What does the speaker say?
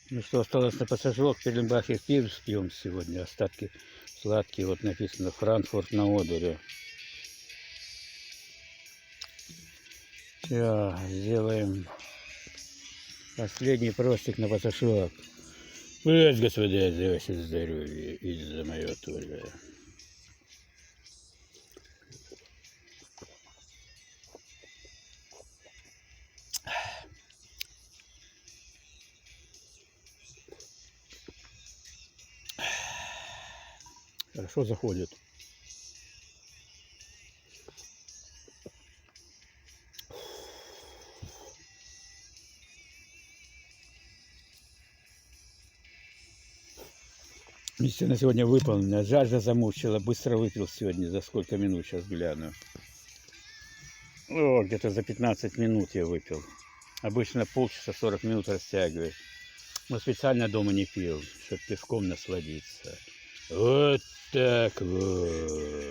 Ну что, осталось на пассажирок, Перленбахе пив пьем сегодня, остатки сладкие, вот написано Франкфурт на Одере. Все, сделаем последний простик на пассажирок. Пусть, господа, за ваше здоровье и за мое тоже. Хорошо заходит. Миссия на сегодня выполнена. Жажда замучила. Быстро выпил сегодня. За сколько минут? Сейчас гляну. О, где-то за 15 минут я выпил. Обычно полчаса 40 минут растягивает. Но специально дома не пил, чтобы пивком насладиться. Вот так вот.